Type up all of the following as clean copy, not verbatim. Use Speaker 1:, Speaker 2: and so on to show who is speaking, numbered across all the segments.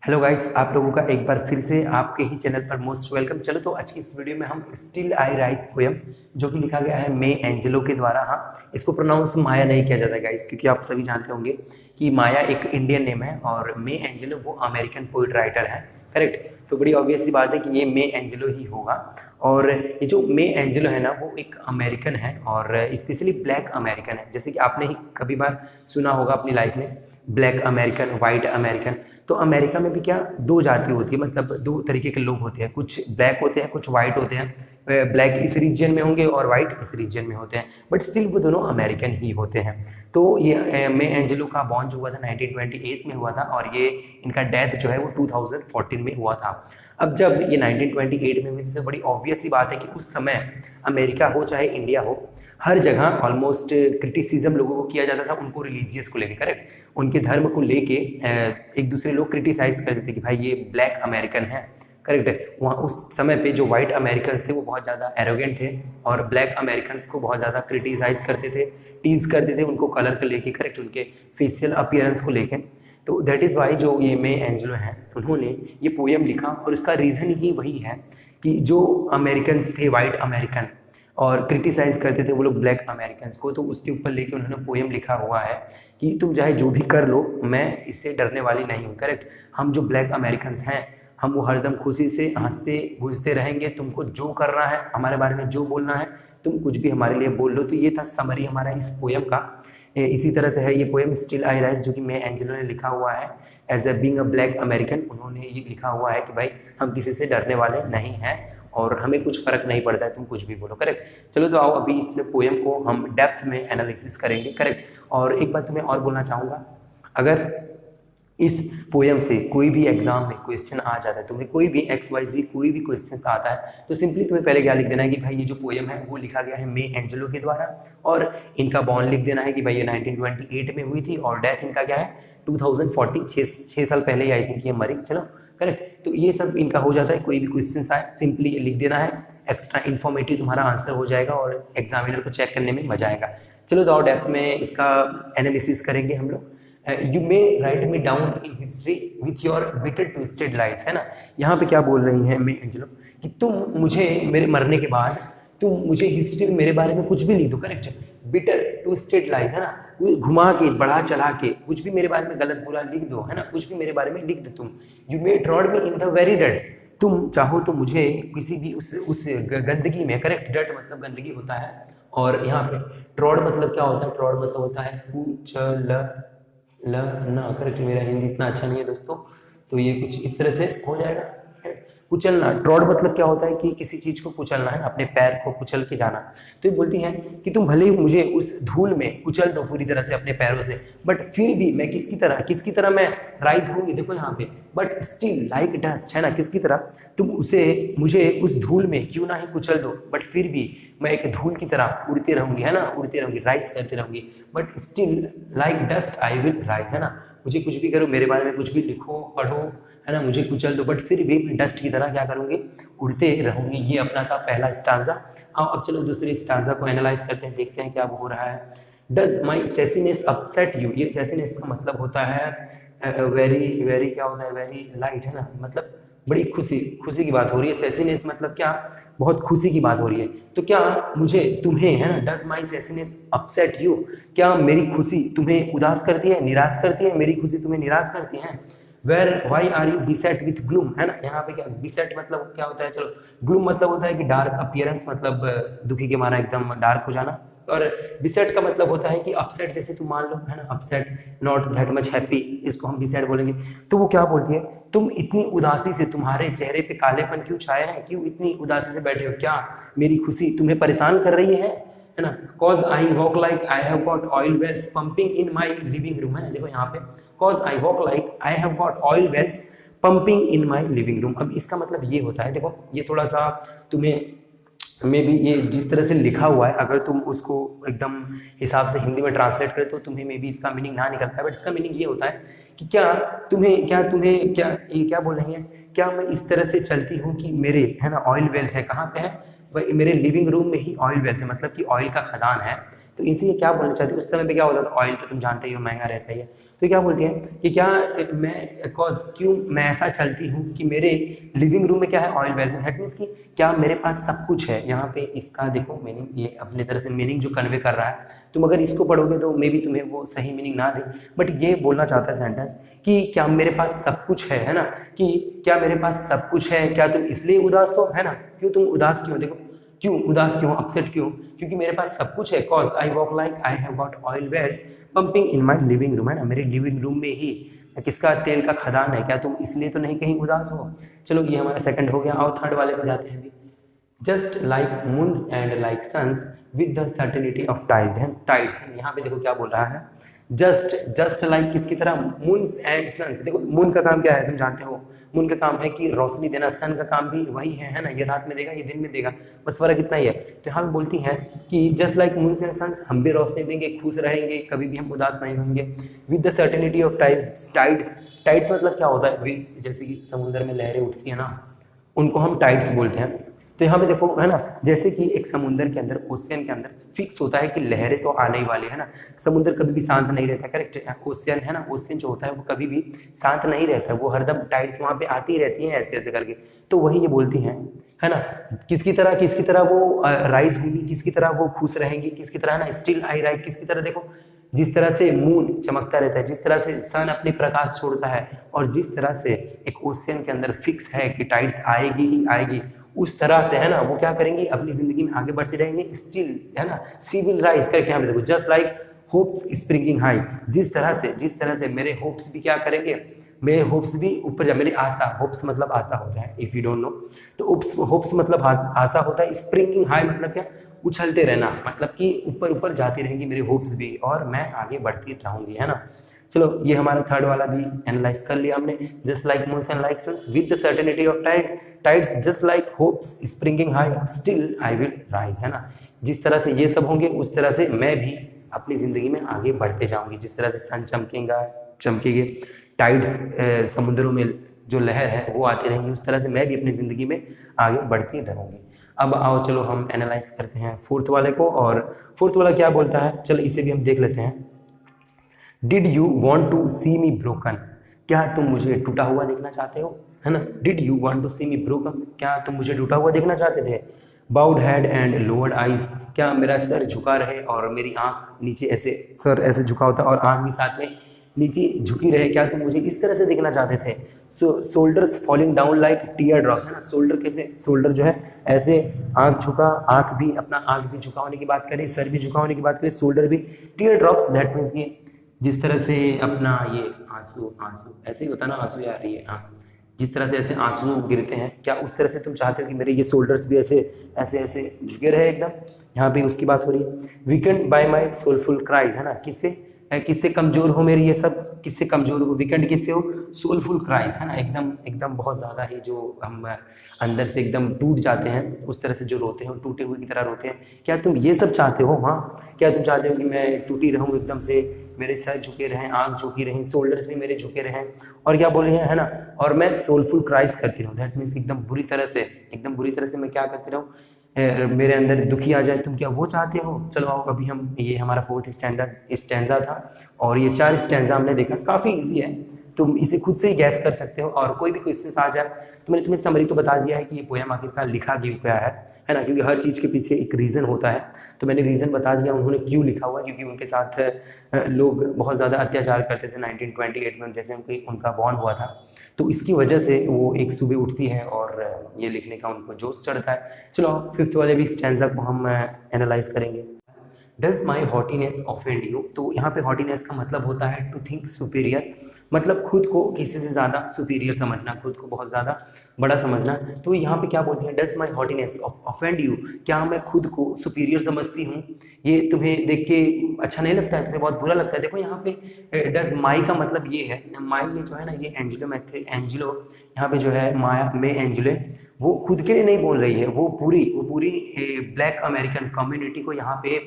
Speaker 1: Hello guys, आप लोगों का एक बार फिर से आपके ही चैनल पर मोस्ट वेलकम। चलो तो आज की इस वीडियो में हम स्टिल आई राइज पोयम जो कि लिखा गया है मे एंजेलो के द्वारा। हाँ, इसको प्रोनाउंस माया नहीं किया जाता गाइस, क्योंकि आप सभी जानते होंगे कि माया एक इंडियन नेम है और मे एंजेलो वो अमेरिकन पोइट राइटर है। करेक्ट। तो बड़ी ऑब्वियस सी बात है कि ये मे एंजेलो ही होगा। और ये जो मे एंजेलो है ना, वो एक अमेरिकन है और स्पेशली ब्लैक अमेरिकन है। जैसे कि आपने ही कभी बार सुना होगा अपनी लाइफ में, ब्लैक अमेरिकन, वाइट अमेरिकन। तो अमेरिका में भी क्या दो जाति होती है, मतलब दो तरीके के लोग होते हैं, कुछ ब्लैक होते हैं, कुछ वाइट होते हैं। ब्लैक इस रीजन में होंगे और वाइट इस रीजन में होते हैं, बट स्टिल वो दोनों अमेरिकन ही होते हैं। तो ये मे एंजेलो का बॉर्न जो हुआ था 1928 में हुआ था और ये इनका डेथ जो है वो 2014 में हुआ था। अब जब ये 1928 में हुई थी तो बड़ी ऑब्वियस सी बात है कि उस समय अमेरिका हो चाहे इंडिया हो, हर जगह ऑलमोस्ट क्रिटिसिज्म लोगों को किया जाता था उनको रिलीजियस को लेके। करेक्ट। उनके धर्म को लेके एक दूसरे लोग क्रिटिसाइज करते थे कि भाई ये ब्लैक अमेरिकन है। करेक्ट है। वहाँ उस समय पे जो वाइट अमेरिकन थे वो बहुत ज़्यादा एरोगेंट थे और ब्लैक अमेरिकन को बहुत ज़्यादा क्रिटिसाइज करते थे, टीज करते थे उनको कलर को लेके। करेक्ट। उनके फेशियल अपीयरेंस को लेके। तो दैट इज़ वाई जो ये मे एंजेलो हैं उन्होंने ये पोएम लिखा और उसका रीज़न ही वही है कि जो अमेरिकन थे, वाइट अमेरिकन, और क्रिटिसाइज करते थे वो लोग ब्लैक अमेरिकन्स को, तो उसके ऊपर लेके उन्होंने पोएम लिखा हुआ है कि तुम चाहे जो भी कर लो, मैं इससे डरने वाली नहीं हूँ। करेक्ट। हम जो ब्लैक अमेरिकन्स हैं हम वो हरदम खुशी से हंसते गूंजते रहेंगे। तुमको जो करना है, हमारे बारे में जो बोलना है, तुम कुछ भी हमारे लिए बोल लो। तो ये था समरी हमारा इस पोएम का। इसी तरह से है ये पोएम स्टिल आई राइज जो कि मे एंजेलो ने लिखा हुआ है as a being a black American. उन्होंने ये लिखा हुआ है कि भाई हम किसी से डरने वाले नहीं हैं और हमें कुछ फर्क नहीं पड़ता है, तुम कुछ भी बोलो। करेक्ट। चलो तो आओ अभी इस पोएम को हम डेप्थ में एनालिसिस करेंगे। करेक्ट। और एक बात तुम्हें और बोलना चाहूँगा, अगर इस पोएम से कोई भी एग्जाम में क्वेश्चन आ जाता है, तुम्हें कोई भी XYZ कोई भी क्वेश्चन आता है, तो सिंपली तुम्हें पहले क्या लिख देना है कि भाई ये जो पोएम है वो लिखा गया है मे एंजेलो के द्वारा और इनका बॉर्न लिख देना है कि भाई ये 1928 में हुई थी और डेथ इनका क्या है 2040, 6 साल पहले ही आई थिंक ये मरी। चलो करेक्ट। तो ये सब इनका हो जाता है। कोई भी क्वेश्चन आए सिंपली ये लिख देना है, एक्स्ट्रा इन्फॉर्मेटिव तुम्हारा आंसर हो जाएगा और एग्जामिनर को चेक करने में मजा आएगा। चलो तो डेप्थ में इसका एनालिसिस करेंगे हम लोग। You may right me down in history with your bitter twisted lights, है ना। यहाँ पे क्या बोल रही है मे एंजेलो कि तुम मुझे मेरे मरने के बाद तुम मुझे हिस्ट्री में मेरे बारे में कुछ भी लिख दो। करेक्ट। बिटर ट्विस्टेड लाइट्स, है ना, घुमा के बढ़ा चढ़ा के कुछ भी मेरे बारे में गलत बुरा लिख दो, है ना, कुछ भी मेरे बारे में लिख दो तुम। You may trod me in the very डट, तुम चाहो तो मुझे किसी भी उस गंदगी में। करेक्ट। डट मतलब गंदगी होता है और यहाँ पे ट्रॉड मतलब क्या होता है, ट्रॉड मतलब होता है कुचल ना। करेक्ट। मेरा हिंदी इतना अच्छा नहीं है दोस्तों, तो ये कुछ इस तरह से हो जाएगा। कुचलना, ट्रॉड मतलब क्या होता है कि किसी चीज को कुचलना, है अपने पैर को कुचल के जाना। तो ये बोलती हैं कि तुम भले ही मुझे उस धूल में कुचल दो पूरी तरह से अपने पैरों से, बट फिर भी मैं किसकी तरह मैं राइज होंगी, देखो यहाँ पे, बट स्टिल लाइक डस्ट, है ना, किसकी तरह तुम मुझे उस धूल में क्यों ना ही कुचल दो, बट फिर भी मैं एक धूल की तरह उड़ती रहूंगी, है ना, उड़ती रहूंगी, राइज करती रहूंगी, but still like dust I will rise, है ना। मुझे कुछ भी करो, मेरे बारे में कुछ भी लिखो पढ़ो, है ना, मुझे कुचल दो, बट फिर भी डस्ट की तरह क्या करूंगी, उड़ते रहूंगी। ये अपना था पहला स्टांजा। अब चलो दूसरे स्टांजा को एनालाइज करते हैं, देखते हैं क्या हो रहा है। डज माई सेसीनेस अपसेट यू, ये सेसीनेस का मतलब होता है वेरी वेरी, क्या होता है, वेरी लाइट, है ना, मतलब बड़ी खुशी की बात हो रही है। सेसीनेस मतलब क्या, बहुत खुशी की बात हो रही है। तो क्या मुझे तुम्हें, है ना, डज माई सेसीनेस अपसेट यू, क्या मेरी खुशी तुम्हें उदास करती है, निराश करती है, मेरी खुशी तुम्हें निराश करती है। Where why are you beset with gloom, है ना, यहाँ पे क्या बिसेट मतलब क्या होता है, चलो ग्लूम मतलब होता है कि डार्क अपीयरेंस, मतलब दुखी के मारा एकदम डार्क हो जाना। और बिसेट का मतलब होता है कि अपसेट, जैसे तुम मान लो, है ना, upset, not that much happy, इसको हम बिसेट बोलेंगे। तो वो क्या बोलती है, तुम इतनी उदासी से, तुम्हारे चेहरे पे कालेपन क्यों छाया है, क्यों इतनी उदासी से बैठे हो, क्या मेरी खुशी तुम्हें परेशान कर रही है ना। Cause I walk like I have got oil wells pumping in my living room, है, देखो यहाँ पे, cause I walk like I have got oil wells pumping in my living room. अब इसका मतलब ये होता है, देखो ये थोड़ा सा तुम्हें में भी ये जिस तरह से लिखा हुआ है, अगर तुम उसको एकदम हिसाब से हिंदी में ट्रांसलेट करें तो तुम्हें मे भी इसका मीनिंग ना निकल पाए, बट इसका मीनिंग ये होता है कि क्या ये क्या बोल रही है, क्या मैं इस तरह से चलती हूँ कि मेरे, है ना, ऑयल वेल्स है, कहाँ पे है भाई, मेरे लिविंग रूम में ही ऑयल वेल्स है, मतलब कि ऑयल का खदान है, तो इसी ये क्या बोलना चाहती है, उस समय पे क्या होता था, ऑयल तो तुम जानते ही हो महंगा रहता ही है, तो क्या बोलती है कि क्या मैं क्यों मैं ऐसा चलती हूँ कि मेरे लिविंग रूम में क्या है, ऑयल वेल्स। दैट मीन्स कि क्या मेरे पास सब कुछ है। यहाँ पे इसका देखो मीनिंग, ये अपनी तरह से मीनिंग जो कन्वे कर रहा है, तुम अगर इसको पढ़ोगे तो मे बी तुम्हें वो सही मीनिंग ना दे, बट ये बोलना चाहता है सेंटेंस कि क्या मेरे पास सब कुछ है ना, कि क्या मेरे पास सब कुछ है, क्या तुम इसलिए उदास हो, है ना, क्यों तुम उदास क्यों, देखो क्यों उदास क्यों, अपसेट क्यों, क्योंकि मेरे पास सब कुछ है। Cause I walk like I have got oil wells pumping in my living room, है ना, मेरे लिविंग रूम में ही किसका तेल का खदान है, क्या तुम इसलिए तो नहीं कहीं उदास हो। चलो ये हमारा सेकंड हो गया, और थर्ड वाले पे जाते हैं अभी। Just like moons and like suns with the certainty of tides. यहाँ पे देखो क्या बोल रहा है, जस्ट लाइक किसकी तरह, मून्स एंड सन्स। देखो मून का काम क्या है तुम जानते हो, मून का काम है कि रोशनी देना, सन का काम भी वही है ना, ये रात में देगा ये दिन में देगा, बस फर्क इतना ही है। तो यहाँ पे बोलती हैं कि just like moons and suns, हम भी रोशनी देंगे, खुश रहेंगे, कभी भी हम उदास नहीं होंगे। With the certainty of tides मतलब क्या होता है, जैसे कि समुद्र में लहरें उठती है ना, उनको हम टाइड्स बोलते हैं। तो यहाँ पे देखो है ना, जैसे कि एक समुद्र के अंदर, ओशियन के अंदर फिक्स होता है कि लहरें तो आने ही वाली है ना, समुद्र कभी भी शांत नहीं रहता, करेक्ट। ओशियन है ना, ओशियन जो होता है वो कभी भी शांत नहीं रहता है, वो हरदम टाइड्स वहाँ पे आती ही रहती हैं ऐसे ऐसे करके। तो वही ये बोलती हैं, है ना, किसकी तरह वो राइज होंगी, किसकी तरह वो खुश रहेंगी, किसकी तरह ना, स्टिल आई राइज, किसकी तरह, देखो जिस तरह से मून चमकता रहता है, जिस तरह से सन अपने प्रकाश छोड़ता है, और जिस तरह से एक ओशियन के अंदर फिक्स है कि टाइड्स आएगी ही आएगी, उस तरह से है ना वो क्या करेंगे, अपनी जिंदगी में आगे बढ़ते रहेंगे, स्टिल है ना सी विल राइज करके। यहाँ पे देखो just like hopes springing high, जिस तरह से मेरे होप्स भी क्या करेंगे, मेरे होप्स भी ऊपर जा, मेरी आशा, होप्स मतलब आशा होता है इफ यू डोंट नो, तो होप्स मतलब आशा होता है, स्प्रिंगिंग हाई मतलब क्या, उछलते रहना, मतलब कि ऊपर ऊपर जाती रहेंगी मेरे होप्स भी, और मैं आगे बढ़ती रहूंगी, है ना। चलो ये हमारा थर्ड वाला भी एनालाइज कर लिया हमने, just like moons and like suns with the certainty of tides, just like hopes springing high still I will rise, है ना, जिस तरह से ये सब होंगे उस तरह से मैं भी अपनी जिंदगी में आगे बढ़ते जाऊंगी, जिस तरह से सन चमकेंगे, टाइड्स समुद्रों में जो लहर है वो आती रहेंगी, उस तरह से मैं भी अपनी जिंदगी में आगे बढ़ती रहूंगी। अब आओ चलो हम एनालाइज करते हैं फोर्थ वाले को, और फोर्थ वाला क्या बोलता है, चलो इसे भी हम देख लेते हैं। Did you want to see me broken, क्या तुम मुझे टूटा हुआ देखना चाहते हो, है ना, did you want to see me broken, क्या तुम मुझे टूटा हुआ देखना चाहते थे। Bowed head and lowered eyes, क्या मेरा सर झुका रहे और मेरी आंख नीचे, ऐसे सर ऐसे झुका होता और आंख भी साथ में नीचे झुकी रहे, क्या तुम मुझे इस तरह से देखना चाहते थे। Shoulders falling down like teardrops, है ना, शोल्डर कैसे, शोल्डर जो है ऐसे, आंख झुका, आंख भी झुका होने की बात करें, सर भी झुका होने की बात करें, शोल्डर भी, टीयर ड्रॉप्स दैट मीन्स कि जिस तरह से अपना ये आंसू ऐसे ही होता ना, आंसू आ रही है, हाँ, जिस तरह से ऐसे आंसू गिरते हैं, क्या उस तरह से तुम चाहते हो कि मेरे ये शोल्डर्स भी ऐसे ऐसे ऐसे झुके रहे एकदम। यहाँ पे उसकी बात हो रही है। वीकेंड बाय माई सोलफुल क्राइज, है ना, किससे कमजोर हो मेरी ये सब, किससे कमजोर हो, वीकेंड किससे हो, सोलफुल क्राइज, है ना, एकदम बहुत ज़्यादा ही जो हम अंदर से एकदम टूट जाते हैं, उस तरह से जो रोते हैं, टूटे हुए की तरह रोते हैं, क्या तुम ये सब चाहते हो। हाँ, क्या तुम चाहते हो कि मैं टूटी रहूँ एकदम से, मेरे सर झुके रहें, आँख झुकी रहें, शोल्डर्स भी मेरे झुके रहें, और क्या बोल रहे हैं, है ना, और मैं सोलफुल क्राइज करती रहूँ, दैट मीन्स एकदम बुरी तरह से मैं क्या करती रहूँ, मेरे अंदर दुखी आ जाए, तुम क्या वो चाहते हो। चलो आओ अभी हम, ये हमारा फोर्थ स्टैंजा था, और ये 4 स्टैंजा हमने देखा, काफ़ी इजी है, तुम इसे खुद से ही गैस कर सकते हो, और कोई भी क्वेश्चन आ जाए तो मैंने तुम्हें समरी तो बता दिया है कि ये पोएम आखिरकार लिखा क्यों गया है ना, क्योंकि हर चीज़ के पीछे एक रीज़न होता है, तो मैंने रीज़न बता दिया उन्होंने क्यों लिखा हुआ, क्योंकि उनके साथ लोग बहुत ज़्यादा अत्याचार करते थे 1928 में, जैसे उनका बॉर्न हुआ था, तो इसकी वजह से वो एक सुबह उठती है और ये लिखने का उनको जोश चढ़ता है। चलो 5th वाले भी स्टैंजा को हम एनालाइज करेंगे। डज माई हॉटीनेस ऑफेंड यू, तो यहाँ पे हॉटीनेस का मतलब होता है टू थिंक सुपीरियर, मतलब खुद को किसी से ज़्यादा सुपीरियर समझना, खुद को बहुत ज़्यादा बड़ा समझना। तो यहाँ पे क्या बोलते हैं, डज माई हॉटीनेस ऑफेंड यू, क्या मैं खुद को सुपीरियर समझती हूँ, ये तुम्हें देख के अच्छा नहीं लगता है, तुम्हें बहुत बुरा लगता है। देखो यहाँ पे डज माई का मतलब ये है, माई में जो है ना, ये एंजिलो यहाँ पे जो है माया में एंजिले, वो खुद के लिए नहीं बोल रही है, वो पूरी ब्लैक अमेरिकन कम्युनिटी को यहाँ पे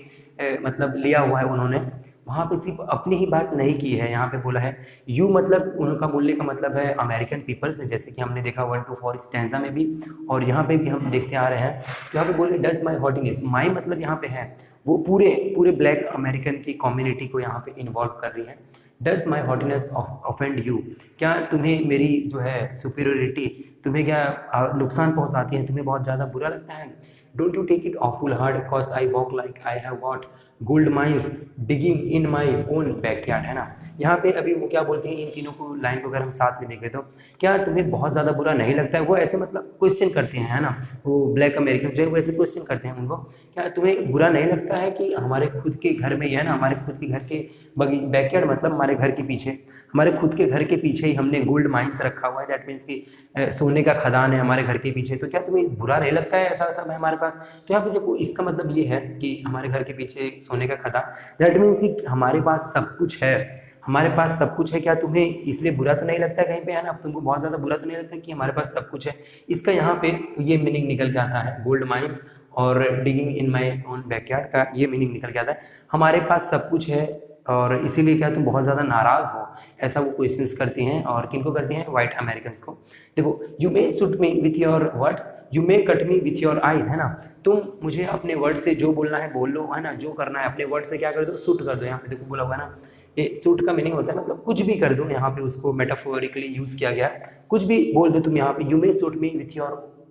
Speaker 1: मतलब लिया हुआ है उन्होंने, वहाँ पे सिर्फ अपनी ही बात नहीं की है। यहाँ पे बोला है यू, मतलब उनका बोलने का मतलब है अमेरिकन पीपल्स, जैसे कि हमने देखा 1 to 4 स्टैंजा में भी, और यहाँ पे भी हम देखते आ रहे हैं। तो यहाँ पे बोले डज माई हॉटिंग, माई मतलब यहाँ पे है वो पूरे पूरे ब्लैक अमेरिकन की कम्युनिटी को यहाँ पे इन्वॉल्व कर रही है। डज माई हॉटीनेस ऑफेंड यू, क्या तुम्हें मेरी जो है सुपीरियोरिटी तुम्हें क्या नुकसान पहुँचाती है, तुम्हें बहुत ज़्यादा बुरा लगता है। Don't you take it awful hard because I walk like I have got gold mines digging in my own backyard, है ना। यहाँ पे अभी वो क्या बोलते हैं, इन तीनों को लाइन को अगर हम साथ में देखें तो क्या तुम्हें बहुत ज़्यादा बुरा नहीं लगता है, वो ऐसे मतलब क्वेश्चन करते हैं, है ना। वो ब्लैक अमेरिकन जो है वो ऐसे क्वेश्चन करते हैं उनको, क्या तुम्हें बुरा नहीं लगता है कि हमारे खुद के घर में ही, है ना, हमारे खुद के घर के बैकयार्ड मतलब हमारे घर के पीछे, हमारे खुद के घर के पीछे ही हमने गोल्ड माइंस रखा हुआ है, दैट मीन्स कि सोने का खदान है हमारे घर के पीछे, तो क्या तुम्हें बुरा नहीं लगता है ऐसा सब है हमारे पास। तो यहाँ पे देखो इसका मतलब ये है कि हमारे घर के पीछे सोने का खदान, दैट मीन्स कि हमारे पास सब कुछ है, हमारे पास सब कुछ है, क्या तुम्हें इसलिए बुरा तो नहीं लगता है कहीं पे, है ना, अब तुमको बहुत ज़्यादा बुरा तो नहीं लगता कि हमारे पास सब कुछ है। इसका यहाँ पे ये मीनिंग निकल के आता है, गोल्ड माइंस और digging in my own backyard का ये मीनिंग निकल के आता है, हमारे पास सब कुछ है और इसीलिए क्या तुम बहुत ज़्यादा नाराज़ हो, ऐसा वो क्वेश्चंस करती हैं। और किनको करती हैं, वाइट अमेरिकन को। देखो, you may shoot me with your words, you may cut me with your eyes, है ना, तुम मुझे अपने वर्ड से जो बोलना है बोल लो, है ना, जो करना है अपने वर्ड से क्या कर दो, शूट कर दो। यहाँ पे देखो बोला हुआ है ना, ये सूट का मीनिंग होता है मतलब कुछ भी कर दो, यहाँ पे उसको मेटाफोरिकली यूज़ किया गया, कुछ भी बोल दो तुम। यहाँ पे you may shoot me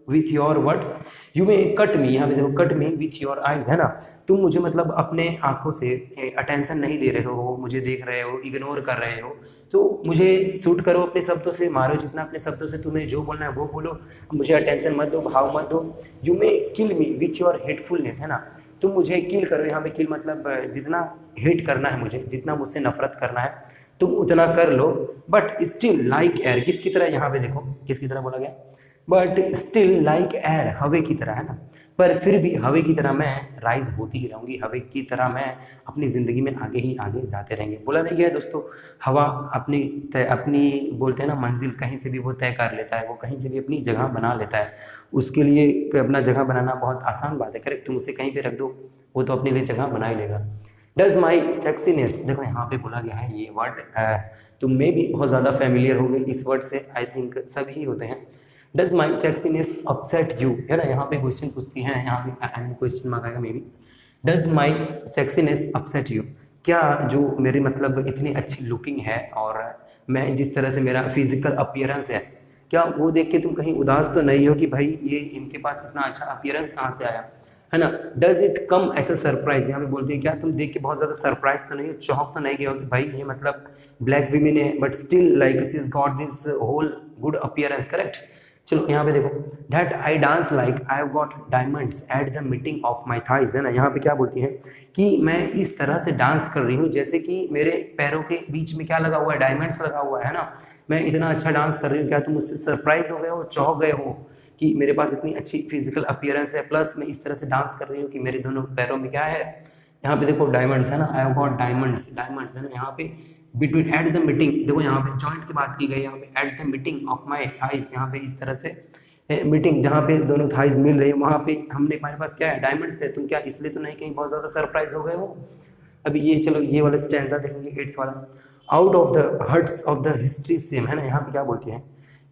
Speaker 1: with your words, you may cut me, यहाँ पे देखो cut me with your eyes, है ना, तुम मुझे मतलब अपने आंखों से अटेंशन नहीं दे रहे हो, मुझे देख रहे हो, इग्नोर कर रहे हो, तो मुझे शूट करो अपने शब्दों से, मारो जितना अपने शब्दों से, तुम्हें जो बोलना है वो बोलो, मुझे अटेंशन मत दो, भाव मत दो। You may kill me with your hatefulness, है ना, तुम मुझे किल करो, यहाँ पे किल मतलब जितना हेट करना है मुझे, जितना मुझसे नफरत करना है तुम उतना कर लो, बट स्टिल लाइक एयर, किसकी तरह, यहाँ पे देखो किसकी तरह बोला गया, बट स्टिल लाइक एयर, हवे की तरह, है ना, पर फिर भी हवे की तरह मैं राइज होती ही रहूँगी, हवे की तरह मैं अपनी ज़िंदगी में आगे ही आगे जाते रहेंगे। बोला नहीं गया दोस्तों, हवा अपनी बोलते हैं ना मंजिल कहीं से भी वो तय कर लेता है, वो कहीं से भी अपनी जगह बना लेता है, उसके लिए अपना जगह बनाना बहुत आसान बात है, करेक्ट, तुम उसे कहीं पे रख दो वो तो अपने लिए जगह बना ही लेगा। डज माई सेक्सीनेस, देखो यहाँ पे बोला गया है ये वर्ड, तुम में भी बहुत ज़्यादा फैमिलियर हो गए इस वर्ड से, आई थिंक सभी होते हैं। Does my sexiness upset you, है ना, यहाँ पे क्वेश्चन पूछती है, यहाँ पे क्वेश्चन मांगा है may be, does my sexiness upset you, क्या जो मेरी मतलब इतनी अच्छी लुकिंग है और मैं जिस तरह से मेरा फिजिकल अपीयरेंस है, क्या वो देख के तुम कहीं उदास तो नहीं हो कि भाई ये इनके पास इतना अच्छा अपीयरेंस कहाँ से आया, है ना। Does it come as a surprise, यहाँ पे बोलते हैं क्या तुम देख के बहुत ज़्यादा सरप्राइज तो नहीं हो, चौंक तो नहीं गए हो कि भाई ये मतलब ब्लैक वीमेन है but still like she is got this whole good appearance, correct. चलो यहाँ पे देखो, that I dance like I have got diamonds at the meeting of my thighs, है ना, यहाँ पे क्या बोलती है कि मैं इस तरह से डांस कर रही हूँ जैसे कि मेरे पैरों के बीच में क्या लगा हुआ है, डायमंड्स लगा हुआ है ना, मैं इतना अच्छा डांस कर रही हूँ, क्या तुम मुझसे सरप्राइज हो गए हो, चौंक गए हो कि मेरे पास इतनी अच्छी फिजिकल अपीयरेंस है, प्लस मैं इस तरह से डांस कर रही हूँ कि मेरे दोनों पैरों में क्या है, यहाँ पे देखो डायमंड्स, है ना, आई हैव गॉट डायमंड्स, है ना, यहाँ पे बिटवीन एट द मीटिंग, देखो यहाँ पे जॉइंट की बात की गई, यहाँ पे eight the meeting of my thighs, यहाँ पे इस तरह से मीटिंग जहाँ पे दोनों थाइज मिल रही है वहाँ पे हमने हमारे पास क्या है, डायमंड्स है, तुम क्या इसलिए तो नहीं कहीं बहुत ज़्यादा सरप्राइज हो गए हो। अभी ये चलो ये वाला स्टैंजा देखेंगे 8th वाला, out of the hearts of the history same, है ना, यहाँ पे क्या बोलती है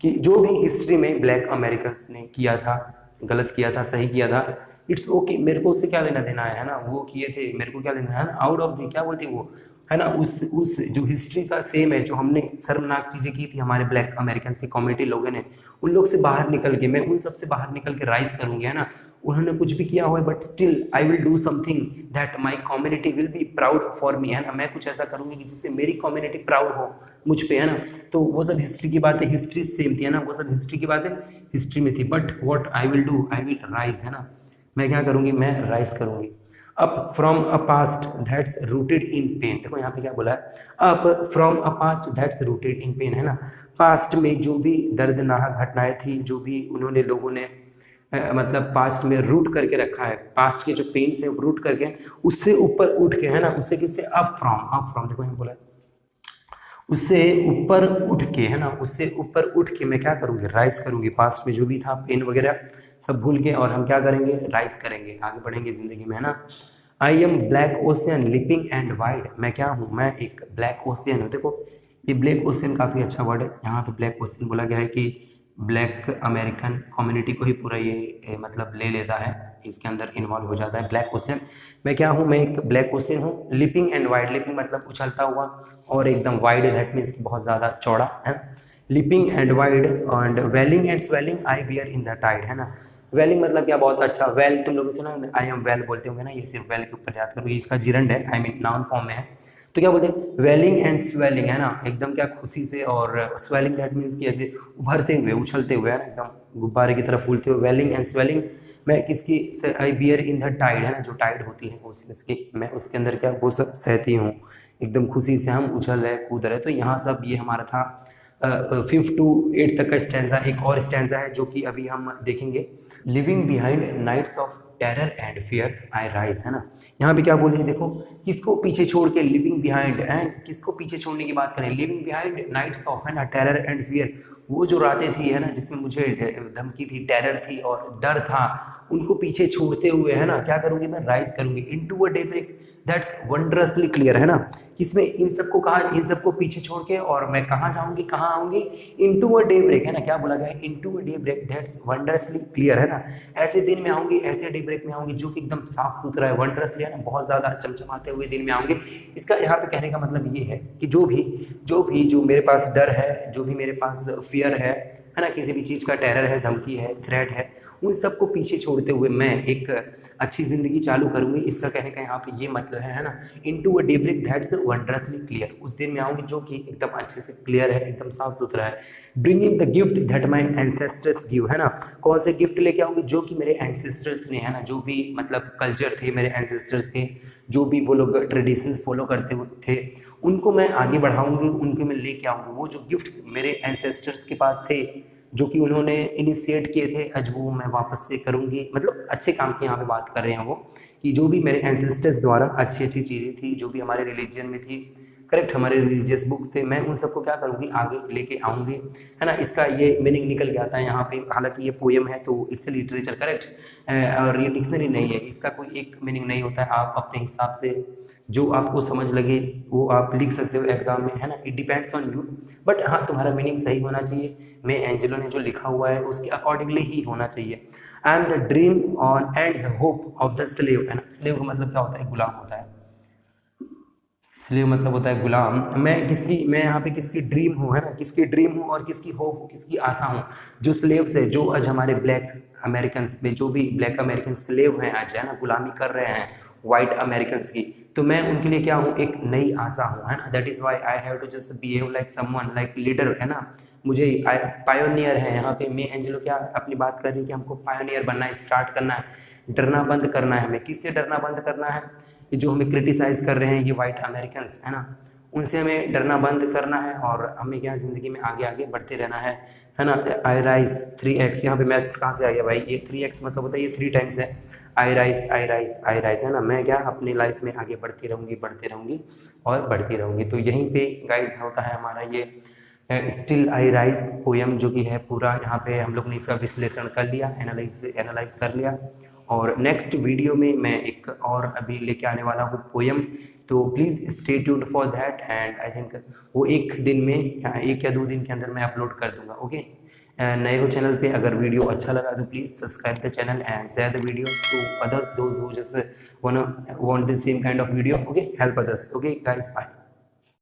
Speaker 1: कि जो भी हिस्ट्री में ब्लैक अमेरिकन ने किया था, गलत किया था, सही किया था, इट्स ओके, मेरे को उससे क्या लेना देना है ना, वो किए थे मेरे को क्या लेना है ना, आउट ऑफ दी क्या बोलती है वो, है ना, उस जो हिस्ट्री का सेम है, जो हमने शर्मनाक चीज़ें की थी हमारे ब्लैक अमेरिकन की कम्युनिटी लोगों ने, उन लोग से बाहर निकल के मैं उन सब से बाहर निकल के राइज करूँगी, है ना, उन्होंने कुछ भी किया हुआ है but still I will do something that my community will be proud for me, है ना, मैं कुछ ऐसा करूँगी कि जिससे मेरी कम्युनिटी प्राउड हो मुझ पे, है ना। तो वो सब हिस्ट्री की बातें, हिस्ट्री सेम थी, है ना, वो सब हिस्ट्री की बातें हिस्ट्री में थी, but what I will do, I will rise, है ना, मैं क्या करूँगी, मैं राइज करूँगी। Up from a past that's rooted in pen, देखो यहाँ पे क्या बोला है, up from a past that's rooted in pen, है ना, पास्ट में जो भी दर्दनाक घटनाएं थी, जो भी उन्होंने लोगों ने मतलब पास्ट में रूट करके रखा है, पास्ट के जो पेन से रूट करके उससे ऊपर उठ के, है ना, उससे किससे, अप फ्रॉम देखो यहाँ बोला है, उससे ऊपर उठ के, है ना, उससे ऊपर उठ के मैं क्या करूँगी, राइज करूँगी, पास्ट में जो भी था पेन वगैरह सब भूल के, और हम क्या करेंगे, राइज करेंगे, आगे बढ़ेंगे ज़िंदगी में, है ना। I am black ocean leaping and wide, मैं क्या हूँ, मैं एक ब्लैक ओशियन हूँ। देखो ये ब्लैक ओशियन काफ़ी अच्छा वर्ड है, यहाँ पे ब्लैक ओशियन बोला गया है कि ब्लैक अमेरिकन कम्युनिटी को ही पूरा ये मतलब ले लेता है, इसके अंदर इन्वॉल्व हो जाता है। ब्लैक ओशन, मैं क्या हूँ, मैं एक ब्लैक ओशन हूँ। लिपिंग एंड वाइड, लिपिंग मतलब उछलता हुआ, और एकदम वाइड दैट मीन्स बहुत ज़्यादा चौड़ा है। Leaping and wide and welling and swelling I bear in the tide, है ना। वेलिंग मतलब क्या, बहुत अच्छा। वेल तुम लोगों ने सुना, आई एम वेल बोलते होंगे ना, ये सिर्फ वेल के ऊपर याद करो, ये इसका जिरंड है, आई मीन नाउन फॉर्म में है। तो क्या बोलते हैं, वेलिंग एंड स्वेलिंग, है ना, एकदम क्या खुशी से, और स्वेलिंग दैट मीन्स कि ऐसे उभरते हुए, उछलते हुए, है ना, एकदम गुब्बारे की तरफ फूलते हुए। वेलिंग एंड स्वेलिंग, मैं किसकी, आई बियर इन द टाइड, है ना, जो टाइड होती है उसकी, मैं उसके अंदर क्या वो सब सहती हूँ, एकदम खुशी से हम उछल रहे, कूद रहे। तो यहाँ सब ये हमारा था 5 to 8 तक का स्टैंजा। एक और स्टैंजा है जो कि अभी हम देखेंगे। Leaving behind nights of terror and fear I rise, है ना। यहाँ पे क्या बोल रहे हैं, देखो, किसको पीछे छोड़ के, लिविंग बिहाइंड, एंड किसको पीछे छोड़ने की बात करें, लिविंग बिहाइंड नाइट्स ऑफ, है ना, टेरर एंड फियर, वो जो रातें थी, है ना, जिसमें मुझे धमकी थी, टेरर थी और डर था, उनको पीछे छोड़ते हुए, है ना, क्या करूंगी मैं, राइज करूंगी into a daybreak that's वंडरसली clear, है ना। किसमें, इन सबको कहा, इन सबको पीछे छोड़ के, और मैं कहाँ जाऊंगी, कहाँ आऊंगी, इनटू अ डेब्रेक, है ना, क्या बोला गया, into a daybreak that's वंडरसली clear, है ना। ऐसे दिन में आऊंगी, ऐसे डेब्रेक में आऊंगी जो कि एकदम साफ सुथरा है, वंडरसली, है ना, बहुत ज्यादा चमचमाते हुए दिन में आऊंगी। इसका यहाँ पे कहने का मतलब ये है कि जो मेरे पास डर है, जो भी मेरे पास फियर है ना, किसी भी चीज़ का टेरर है, धमकी है, थ्रेट है, उन सबको पीछे छोड़ते हुए मैं एक अच्छी ज़िंदगी चालू करूँगी। इसका कहने का यहाँ पे ये मतलब है ना, into a daybreak that's वंडरसली clear, उस दिन में आऊँगी जो कि एकदम अच्छे से क्लियर है, एकदम साफ सुथरा है। Bringing the gift that my ancestors give, है ना, कौन से गिफ्ट लेके आऊँगी, जो कि मेरे एंसेस्टर्स ने, है ना, जो भी मतलब कल्चर थे मेरे एंसेस्टर्स के, जो भी वो लोग ट्रेडिशंस फॉलो करते थे, उनको मैं आगे बढ़ाऊंगी, उनके मैं लेके आऊँगी। वो जो गिफ्ट मेरे एंसेस्टर्स के पास थे, जो कि उन्होंने इनिशिएट किए थे, आज वो मैं वापस से करूँगी। मतलब अच्छे काम की यहाँ पे बात कर रहे हैं वो, कि जो भी मेरे एंसेस्टर्स द्वारा अच्छी अच्छी चीज़ें थी, जो भी हमारे रिलीजन में थी, करेक्ट, हमारे रिलीजियस बुक्स थे, मैं उन सबको क्या करूँगी, आगे लेके आऊँगी, है ना। इसका ये मीनिंग निकल के आता है यहाँ पे। हालांकि ये पोएम है तो इट्स ए लिटरेचर, करेक्ट, और ये डिक्शनरी नहीं है, इसका कोई एक मीनिंग नहीं होता है। आप अपने हिसाब से जो आपको समझ लगे वो आप लिख सकते हो एग्जाम में, है ना, it depends on you. But हाँ, तुम्हारा मीनिंग सही होना चाहिए, मैं एंजेलो ने जो लिखा हुआ है उसके अकॉर्डिंगली ही होना चाहिए। I am the dream on and the hope of the slave, है ना। स्लेव का मतलब क्या होता है, गुलाम होता है। स्लेव मतलब होता है गुलाम। मैं यहाँ पे किसकी ड्रीम हूँ, है ना, किसकी ड्रीम हूँ और किसकी होप हूँ, किसकी आशा हूँ, जो स्लेव्स है, जो आज हमारे ब्लैक अमेरिकन में, जो भी ब्लैक अमेरिकन स्लेव हैं आज, है ना, गुलामी कर रहे हैं वाइट अमेरिकन की, तो मैं उनके लिए क्या हूँ, एक नई आशा हूँ, है ना। That is why I have to just behave like someone, like leader, है ना। मुझे पायोनियर है, यहाँ पे मैं एंजेलो क्या अपनी बात कर रही है कि हमको पायोनियर बनना है, स्टार्ट करना है, डरना बंद करना है। हमें किससे डरना बंद करना है, कि जो हमें क्रिटिसाइज़ कर रहे हैं ये वाइट अमेरिकन, है ना, उनसे हमें डरना बंद करना है, और हमें क्या ज़िंदगी में आगे आगे बढ़ते रहना है ना। आई राइज 3x, यहाँ पे मैथ्स कहाँ से आ गया भाई, ये 3x मतलब होता है ये 3 टाइम्स है। आई राइज, आई राइज, आई राइज, है ना, मैं क्या अपनी लाइफ में आगे बढ़ती रहूँगी और बढ़ती रहूँगी। तो यहीं पे गाइज होता है हमारा ये स्टिल आई राइज पोयम, जो कि है पूरा, यहाँ पे हम लोग ने इसका विश्लेषण कर लिया, एनालाइज कर लिया। और नेक्स्ट वीडियो में मैं एक और अभी लेके आने वाला हूँ पोयम, तो please stay tuned for that. And I think वो एक दिन में, 1 या 2 दिन के अंदर मैं अपलोड कर दूंगा। ओके, नए हो चैनल पे, अगर वीडियो अच्छा लगा तो please subscribe the channel and share the video to others, those who just want the same kind of video. Okay, help others. Okay guys, bye.